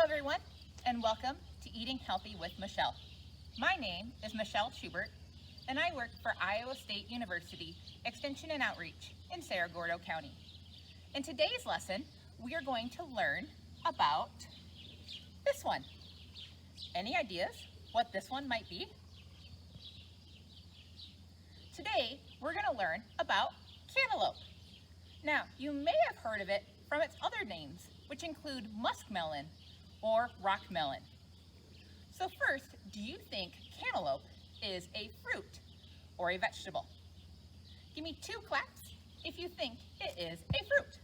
everyone, and welcome to Eating Healthy with Michelle. My name is Michelle Schubert, and I work for Iowa State University Extension and Outreach in Cerro Gordo County. In today's lesson, we are going to learn about this one. Any ideas what this one might be? Today, we're going to learn about cantaloupe. Now, you may have heard of it from its other names, which include muskmelon or rock melon. So first, do you think cantaloupe is a fruit or a vegetable? Give me 2 claps if you think it is a fruit.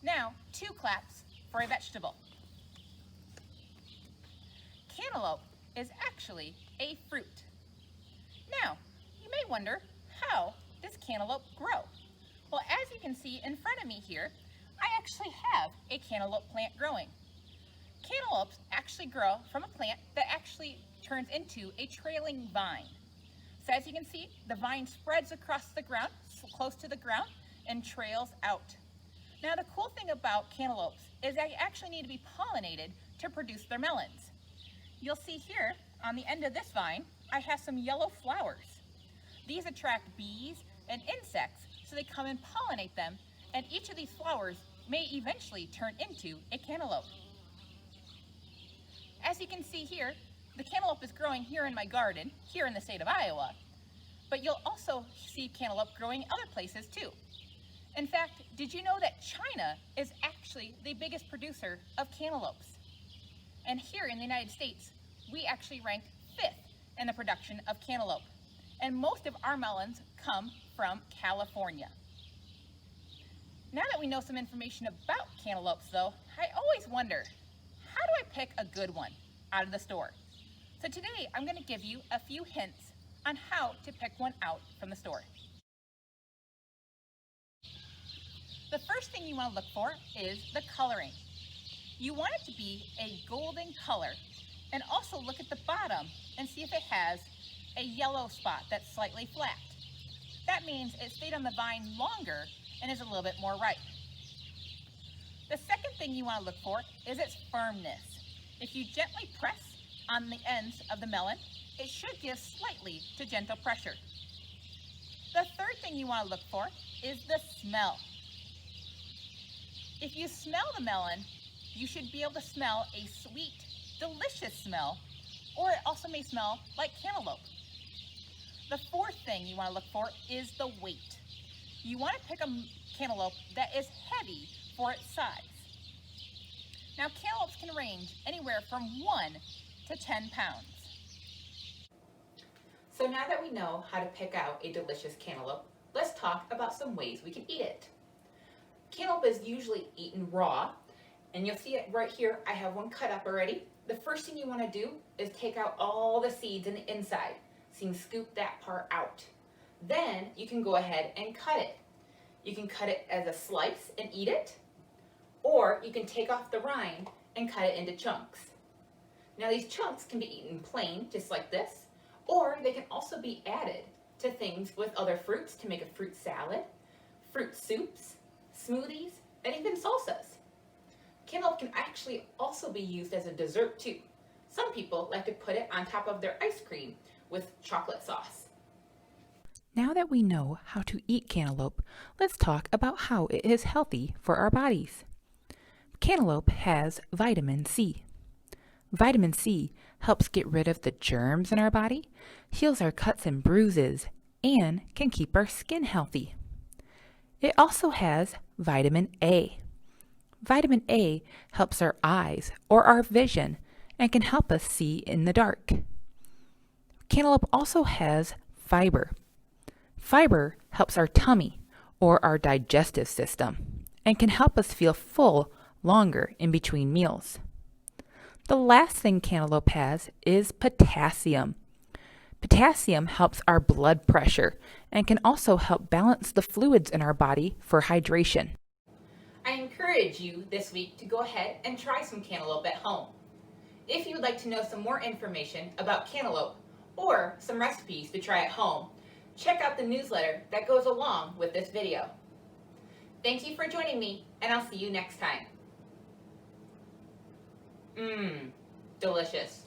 Now, 2 claps for a vegetable. Cantaloupe is actually a fruit. Now, you may wonder, how does cantaloupe grow? Well, as you can see in front of me here, I actually have a cantaloupe plant growing. Cantaloupes actually grow from a plant that actually turns into a trailing vine. So as you can see, the vine spreads across the ground, close to the ground, and trails out. Now the cool thing about cantaloupes is they actually need to be pollinated to produce their melons. You'll see here on the end of this vine, I have some yellow flowers. These attract bees and insects, so they come and pollinate them, and each of these flowers may eventually turn into a cantaloupe. As you can see here, the cantaloupe is growing here in my garden, here in the state of Iowa, but you'll also see cantaloupe growing other places too. In fact, did you know that China is actually the biggest producer of cantaloupes? And here in the United States, we actually rank 5th in the production of cantaloupe. And most of our melons come from California. Now that we know some information about cantaloupes though, I always wonder, how do I pick a good one out of the store? So today I'm going to give you a few hints on how to pick one out from the store. The first thing you want to look for is the coloring. You want it to be a golden color, and also look at the bottom and see if it has a yellow spot that's slightly flat. That means it stayed on the vine longer and is a little bit more ripe. The second thing you want to look for is its firmness. If you gently press on the ends of the melon, it should give slightly to gentle pressure. The third thing you want to look for is the smell. If you smell the melon, you should be able to smell a sweet, delicious smell, or it also may smell like cantaloupe. The fourth thing you want to look for is the weight. You want to pick a cantaloupe that is heavy for its size. Now, cantaloupes can range anywhere from 1 to 10 pounds. So now that we know how to pick out a delicious cantaloupe, let's talk about some ways we can eat it. Cantaloupe is usually eaten raw, and you'll see it right here. I have one cut up already. The first thing you want to do is take out all the seeds in the inside. So you can scoop that part out. Then you can go ahead and cut it. You can cut it as a slice and eat it, or you can take off the rind and cut it into chunks. Now these chunks can be eaten plain, just like this, or they can also be added to things with other fruits to make a fruit salad, fruit soups, smoothies, and even salsas. Cantaloupe can actually also be used as a dessert too. Some people like to put it on top of their ice cream with chocolate sauce. Now that we know how to eat cantaloupe, let's talk about how it is healthy for our bodies. Cantaloupe has vitamin C. Vitamin C helps get rid of the germs in our body, heals our cuts and bruises, and can keep our skin healthy. It also has vitamin A. Vitamin A helps our eyes or our vision and can help us see in the dark. Cantaloupe also has fiber. Fiber helps our tummy or our digestive system and can help us feel full longer in between meals. The last thing cantaloupe has is potassium. Potassium helps our blood pressure and can also help balance the fluids in our body for hydration. I encourage you this week to go ahead and try some cantaloupe at home. If you would like to know some more information about cantaloupe or some recipes to try at home, check out the newsletter that goes along with this video. Thank you for joining me, and I'll see you next time. Mmm, delicious.